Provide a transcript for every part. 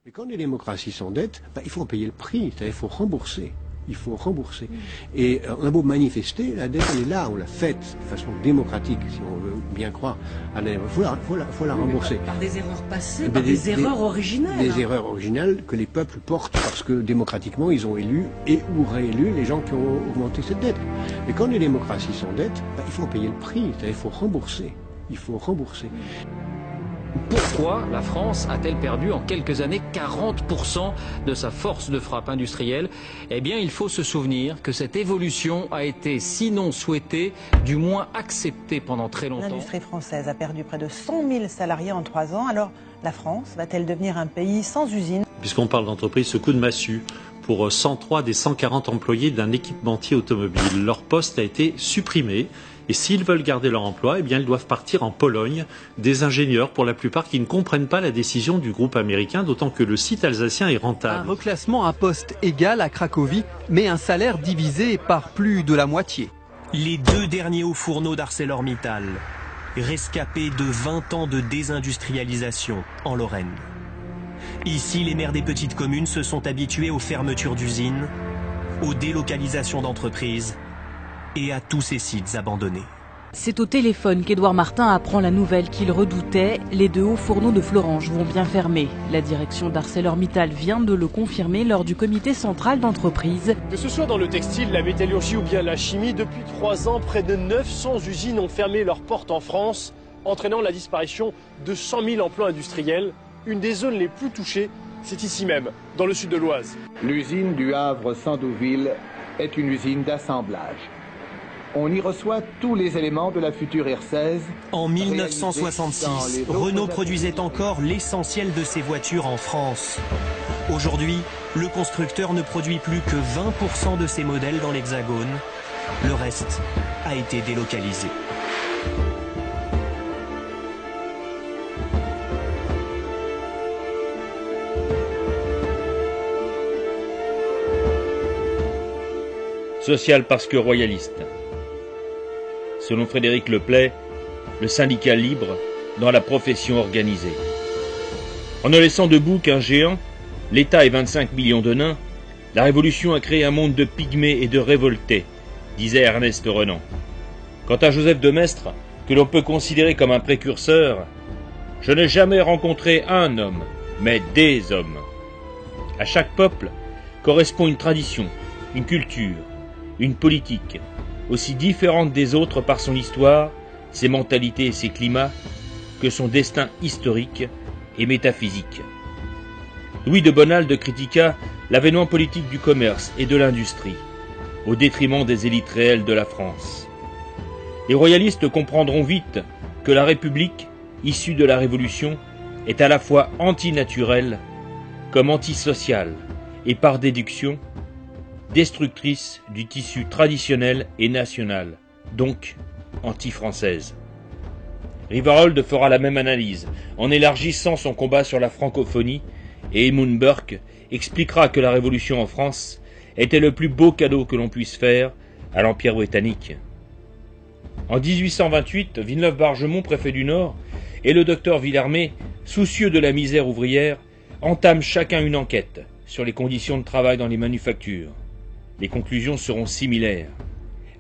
Mais quand les démocraties s'endettent, il faut en payer le prix, c'est-à-dire il faut rembourser. Il faut rembourser. Et on a beau manifester, la dette elle est là, on l'a faite de façon démocratique, si on veut bien croire. Il faut la rembourser. Par des erreurs passées, par des erreurs originales. Des erreurs originales que les peuples portent parce que démocratiquement ils ont élu et ou réélu les gens qui ont augmenté cette dette. Mais quand les démocraties s'endettent, il faut en payer le prix, c'est-à-dire il faut rembourser. Il faut rembourser. Pourquoi la France a-t-elle perdu en quelques années 40% de sa force de frappe industrielle? Eh bien, il faut se souvenir que cette évolution a été, sinon souhaitée, du moins acceptée pendant très longtemps. L'industrie française a perdu près de 100 000 salariés en 3 ans. Alors, la France va-t-elle devenir un pays sans usine? Puisqu'on parle d'entreprise, ce coup de massue pour 103 des 140 employés d'un équipementier automobile. Leur poste a été supprimé. Et s'ils veulent garder leur emploi, eh bien, ils doivent partir en Pologne, des ingénieurs pour la plupart qui ne comprennent pas la décision du groupe américain, d'autant que le site alsacien est rentable. Un reclassement à poste égal à Cracovie, mais un salaire divisé par plus de la moitié. Les 2 derniers hauts fourneaux d'ArcelorMittal, rescapés de 20 ans de désindustrialisation en Lorraine. Ici, les maires des petites communes se sont habitués aux fermetures d'usines, aux délocalisations d'entreprises, et à tous ces sites abandonnés. C'est au téléphone qu'Édouard Martin apprend la nouvelle qu'il redoutait. Les 2 hauts fourneaux de Florange vont bien fermer. La direction d'ArcelorMittal vient de le confirmer lors du comité central d'entreprise. Que ce soit dans le textile, la métallurgie ou bien la chimie, depuis 3 ans, près de 900 usines ont fermé leurs portes en France, entraînant la disparition de 100 000 emplois industriels. Une des zones les plus touchées, c'est ici même, dans le sud de l'Oise. L'usine du Havre-Sandouville est une usine d'assemblage. On y reçoit tous les éléments de la future R16. En 1966, Renault produisait encore l'essentiel de ses voitures en France. Aujourd'hui, le constructeur ne produit plus que 20% de ses modèles dans l'Hexagone. Le reste a été délocalisé. Social parce que royaliste. Selon Frédéric Leplay, le syndicat libre dans la profession organisée. En ne laissant debout qu'un géant, l'État et 25 millions de nains, la Révolution a créé un monde de pygmées et de révoltés, disait Ernest Renan. Quant à Joseph de Maistre, que l'on peut considérer comme un précurseur, je n'ai jamais rencontré un homme, mais des hommes. À chaque peuple correspond une tradition, une culture, une politique, aussi différente des autres par son histoire, ses mentalités et ses climats, que son destin historique et métaphysique. Louis de Bonald critiqua l'avènement politique du commerce et de l'industrie, au détriment des élites réelles de la France. Les royalistes comprendront vite que la République, issue de la Révolution, est à la fois antinaturelle comme antisociale et par déduction, destructrice du tissu traditionnel et national, donc anti-française. Rivarold fera la même analyse, en élargissant son combat sur la francophonie, et Edmund Burke expliquera que la Révolution en France était le plus beau cadeau que l'on puisse faire à l'Empire britannique. En 1828, Villeneuve-Bargemont, préfet du Nord, et le docteur Villermé, soucieux de la misère ouvrière, entament chacun une enquête sur les conditions de travail dans les manufactures. Les conclusions seront similaires.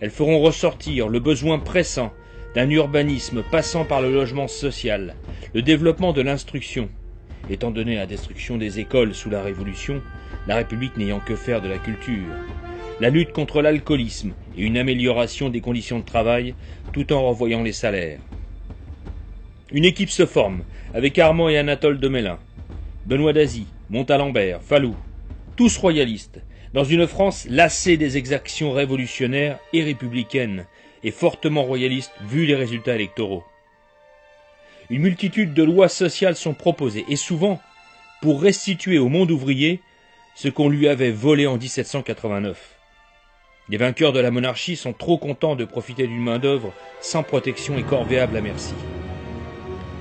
Elles feront ressortir le besoin pressant d'un urbanisme passant par le logement social, le développement de l'instruction. Étant donné la destruction des écoles sous la Révolution, la République n'ayant que faire de la culture, la lutte contre l'alcoolisme et une amélioration des conditions de travail tout en revoyant les salaires. Une équipe se forme avec Armand et Anatole de Mélin, Benoît d'Azy, Montalembert, Falloux, tous royalistes, dans une France lassée des exactions révolutionnaires et républicaines, et fortement royalistes vu les résultats électoraux. Une multitude de lois sociales sont proposées, et souvent pour restituer au monde ouvrier ce qu'on lui avait volé en 1789. Les vainqueurs de la monarchie sont trop contents de profiter d'une main-d'œuvre sans protection et corvéable à merci.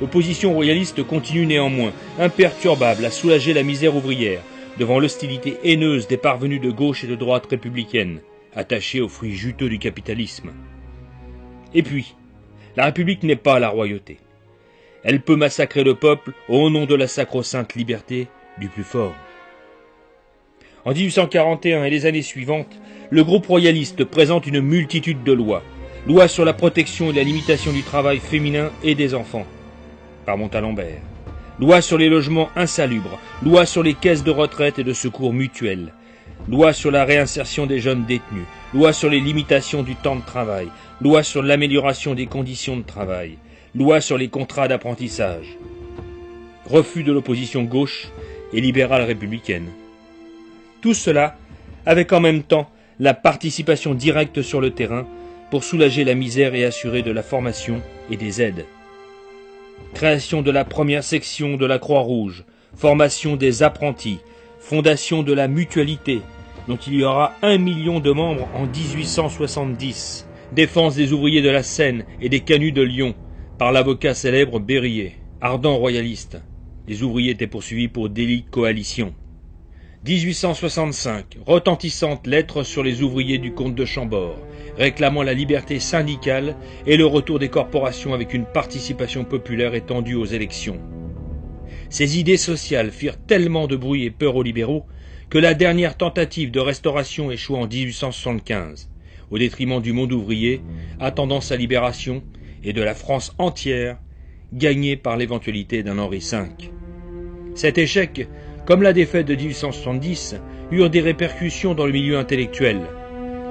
L'opposition royaliste continue néanmoins, imperturbable, à soulager la misère ouvrière, devant l'hostilité haineuse des parvenus de gauche et de droite républicaine, attachés aux fruits juteux du capitalisme. Et puis, la République n'est pas la royauté. Elle peut massacrer le peuple au nom de la sacro-sainte liberté, du plus fort. En 1841 et les années suivantes, le groupe royaliste présente une multitude de lois. Lois sur la protection et la limitation du travail féminin et des enfants, par Montalembert. Loi sur les logements insalubres. Loi sur les caisses de retraite et de secours mutuels. Loi sur la réinsertion des jeunes détenus. Loi sur les limitations du temps de travail. Loi sur l'amélioration des conditions de travail. Loi sur les contrats d'apprentissage. Refus de l'opposition gauche et libérale républicaine. Tout cela avec en même temps la participation directe sur le terrain pour soulager la misère et assurer de la formation et des aides. Création de la première section de la Croix-Rouge, formation des apprentis, fondation de la mutualité, dont il y aura 1 million de membres en 1870, défense des ouvriers de la Seine et des canuts de Lyon, par l'avocat célèbre Berryer, ardent royaliste. Les ouvriers étaient poursuivis pour délit de coalition. 1865, retentissante lettre sur les ouvriers du comte de Chambord, réclamant la liberté syndicale et le retour des corporations avec une participation populaire étendue aux élections. Ces idées sociales firent tellement de bruit et peur aux libéraux que la dernière tentative de restauration échoua en 1875, au détriment du monde ouvrier, attendant sa libération, et de la France entière, gagnée par l'éventualité d'un Henri V. Cet échec, comme la défaite de 1870, eurent des répercussions dans le milieu intellectuel.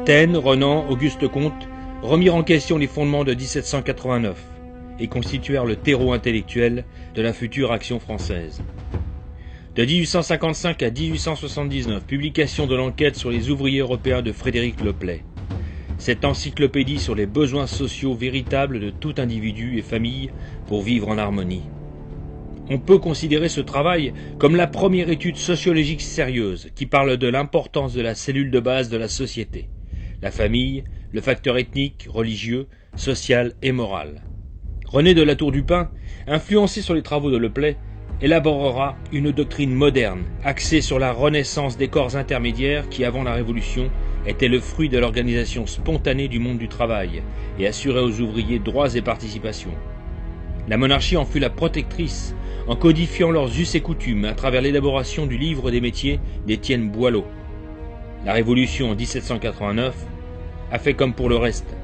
Taine, Renan, Auguste Comte remirent en question les fondements de 1789 et constituèrent le terreau intellectuel de la future action française. De 1855 à 1879, publication de l'enquête sur les ouvriers européens de Frédéric Leplay. Cette encyclopédie sur les besoins sociaux véritables de tout individu et famille pour vivre en harmonie. On peut considérer ce travail comme la première étude sociologique sérieuse qui parle de l'importance de la cellule de base de la société, la famille, le facteur ethnique, religieux, social et moral. René de La Tour du Pin, influencé sur les travaux de Leplay, élaborera une doctrine moderne, axée sur la renaissance des corps intermédiaires qui, avant la Révolution, étaient le fruit de l'organisation spontanée du monde du travail et assuraient aux ouvriers droits et participations. La monarchie en fut la protectrice, en codifiant leurs us et coutumes à travers l'élaboration du livre des métiers d'Étienne Boileau. La Révolution en 1789 a fait comme pour le reste,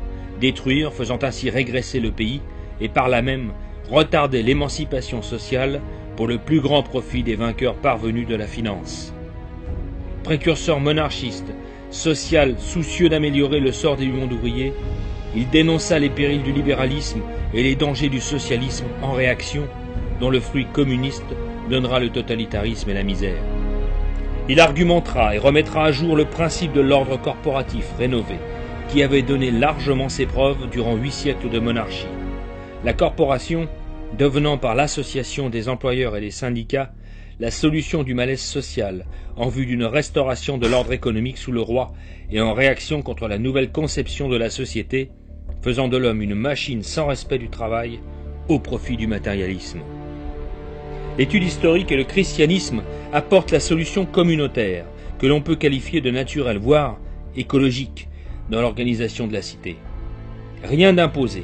détruire, faisant ainsi régresser le pays et par là même retarder l'émancipation sociale pour le plus grand profit des vainqueurs parvenus de la finance. Précurseur monarchiste, social, soucieux d'améliorer le sort du monde ouvrier, il dénonça les périls du libéralisme et les dangers du socialisme en réaction, dont le fruit communiste donnera le totalitarisme et la misère. Il argumentera et remettra à jour le principe de l'ordre corporatif rénové, qui avait donné largement ses preuves durant 8 siècles de monarchie. La corporation, devenant par l'association des employeurs et des syndicats la solution du malaise social en vue d'une restauration de l'ordre économique sous le roi et en réaction contre la nouvelle conception de la société, faisant de l'homme une machine sans respect du travail au profit du matérialisme. L'étude historique et le christianisme apportent la solution communautaire, que l'on peut qualifier de naturelle, voire écologique, dans l'organisation de la cité. Rien d'imposé,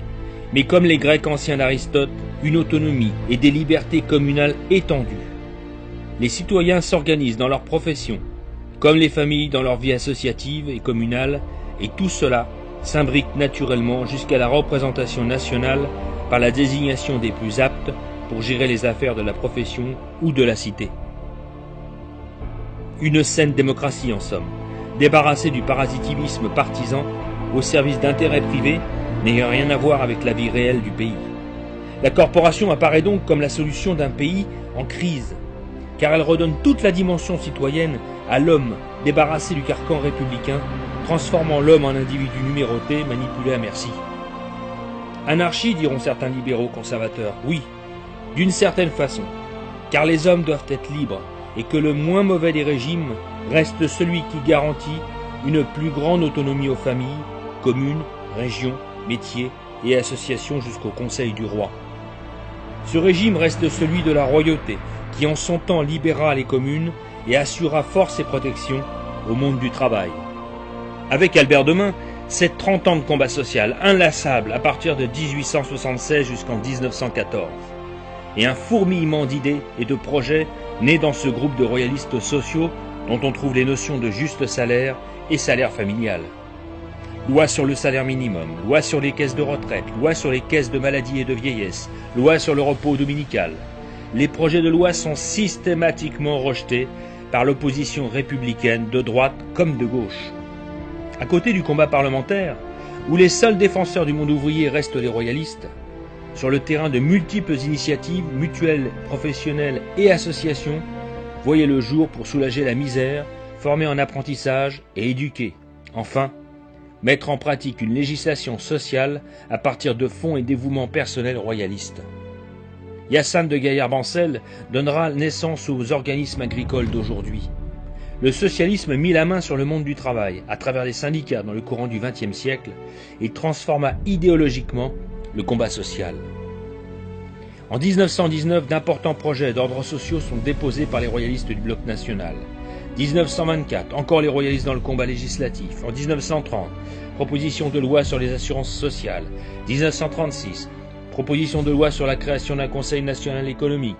mais comme les Grecs anciens d'Aristote, une autonomie et des libertés communales étendues. Les citoyens s'organisent dans leur profession, comme les familles dans leur vie associative et communale, et tout cela s'imbrique naturellement jusqu'à la représentation nationale par la désignation des plus aptes pour gérer les affaires de la profession ou de la cité. Une saine démocratie en somme, débarrassée du parasitivisme partisan au service d'intérêts privés n'ayant rien à voir avec la vie réelle du pays. La corporation apparaît donc comme la solution d'un pays en crise, car elle redonne toute la dimension citoyenne à l'homme débarrassé du carcan républicain, transformant l'homme en individu numéroté, manipulé à merci. Anarchie, diront certains libéraux conservateurs, oui, d'une certaine façon, car les hommes doivent être libres, et que le moins mauvais des régimes reste celui qui garantit une plus grande autonomie aux familles, communes, régions, métiers et associations jusqu'au Conseil du roi. Ce régime reste celui de la royauté, qui en son temps libéra les communes et assura force et protection au monde du travail. Avec Albert Demain, c'est 30 ans de combat social inlassable à partir de 1876 jusqu'en 1914, et un fourmillement d'idées et de projets né dans ce groupe de royalistes sociaux dont on trouve les notions de juste salaire et salaire familial. Loi sur le salaire minimum, loi sur les caisses de retraite, loi sur les caisses de maladie et de vieillesse, loi sur le repos dominical. Les projets de loi sont systématiquement rejetés par l'opposition républicaine de droite comme de gauche. À côté du combat parlementaire, où les seuls défenseurs du monde ouvrier restent les royalistes, sur le terrain de multiples initiatives mutuelles, professionnelles et associations voyaient le jour pour soulager la misère, former en apprentissage et éduquer. Enfin, mettre en pratique une législation sociale à partir de fonds et dévouements personnels royalistes. Hyacinthe de Gaillard-Bancel donnera naissance aux organismes agricoles d'aujourd'hui. Le socialisme mit la main sur le monde du travail à travers les syndicats dans le courant du XXe siècle et transforma idéologiquement le combat social. En 1919, d'importants projets d'ordre sociaux sont déposés par les royalistes du bloc national. 1924, encore les royalistes dans le combat législatif. En 1930, proposition de loi sur les assurances sociales. 1936, proposition de loi sur la création d'un conseil national économique.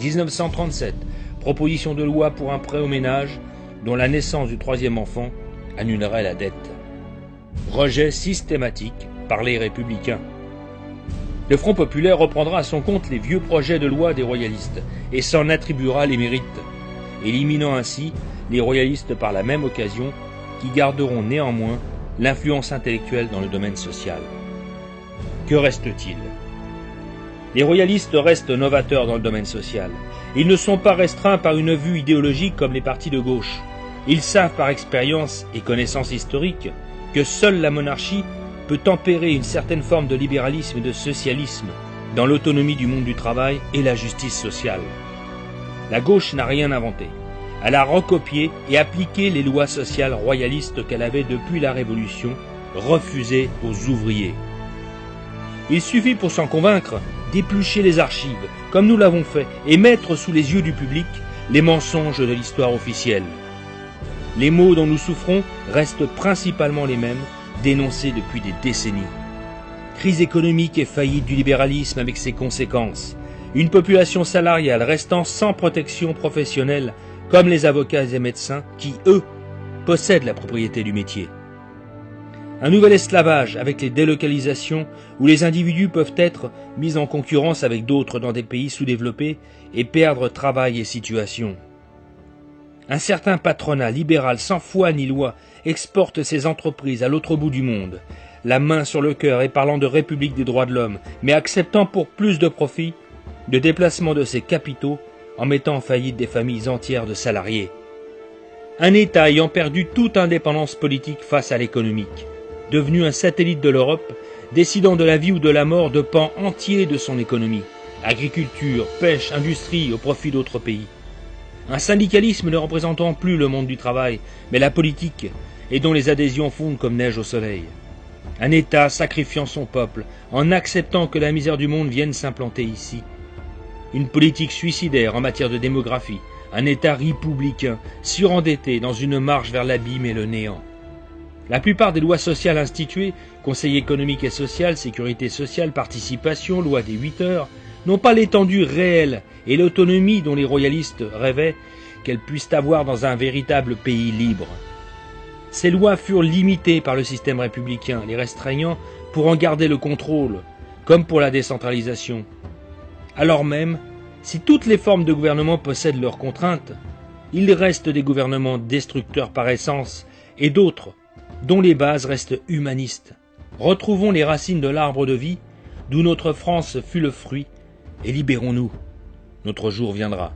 1937, proposition de loi pour un prêt aux ménages dont la naissance du troisième enfant annulerait la dette. Rejet systématique par les républicains. Le Front populaire reprendra à son compte les vieux projets de loi des royalistes et s'en attribuera les mérites, éliminant ainsi les royalistes par la même occasion qui garderont néanmoins l'influence intellectuelle dans le domaine social. Que reste-t-il? Les royalistes restent novateurs dans le domaine social. Ils ne sont pas restreints par une vue idéologique comme les partis de gauche. Ils savent par expérience et connaissance historique que seule la monarchie peut tempérer une certaine forme de libéralisme et de socialisme dans l'autonomie du monde du travail et la justice sociale. La gauche n'a rien inventé. Elle a recopié et appliqué les lois sociales royalistes qu'elle avait depuis la Révolution refusées aux ouvriers. Il suffit pour s'en convaincre d'éplucher les archives, comme nous l'avons fait, et mettre sous les yeux du public les mensonges de l'histoire officielle. Les maux dont nous souffrons restent principalement les mêmes, dénoncés depuis des décennies. Crise économique et faillite du libéralisme avec ses conséquences. Une population salariale restant sans protection professionnelle, comme les avocats et médecins qui, eux, possèdent la propriété du métier. Un nouvel esclavage avec les délocalisations où les individus peuvent être mis en concurrence avec d'autres dans des pays sous-développés et perdre travail et situation. Un certain patronat libéral sans foi ni loi exporte ses entreprises à l'autre bout du monde, la main sur le cœur et parlant de République des droits de l'homme, mais acceptant pour plus de profit le déplacement de ses capitaux en mettant en faillite des familles entières de salariés. Un État ayant perdu toute indépendance politique face à l'économique, devenu un satellite de l'Europe, décidant de la vie ou de la mort de pans entiers de son économie, agriculture, pêche, industrie au profit d'autres pays. Un syndicalisme ne représentant plus le monde du travail, mais la politique, et dont les adhésions fondent comme neige au soleil. Un État sacrifiant son peuple, en acceptant que la misère du monde vienne s'implanter ici. Une politique suicidaire en matière de démographie, un État républicain, surendetté dans une marche vers l'abîme et le néant. La plupart des lois sociales instituées, Conseil économique et social, Sécurité sociale, participation, loi des 8 heures, n'ont pas l'étendue réelle et l'autonomie dont les royalistes rêvaient qu'elles puissent avoir dans un véritable pays libre. Ces lois furent limitées par le système républicain, les restreignant pour en garder le contrôle, comme pour la décentralisation. Alors même, si toutes les formes de gouvernement possèdent leurs contraintes, il reste des gouvernements destructeurs par essence et d'autres dont les bases restent humanistes. Retrouvons les racines de l'arbre de vie, d'où notre France fut le fruit, et libérons-nous. Notre jour viendra.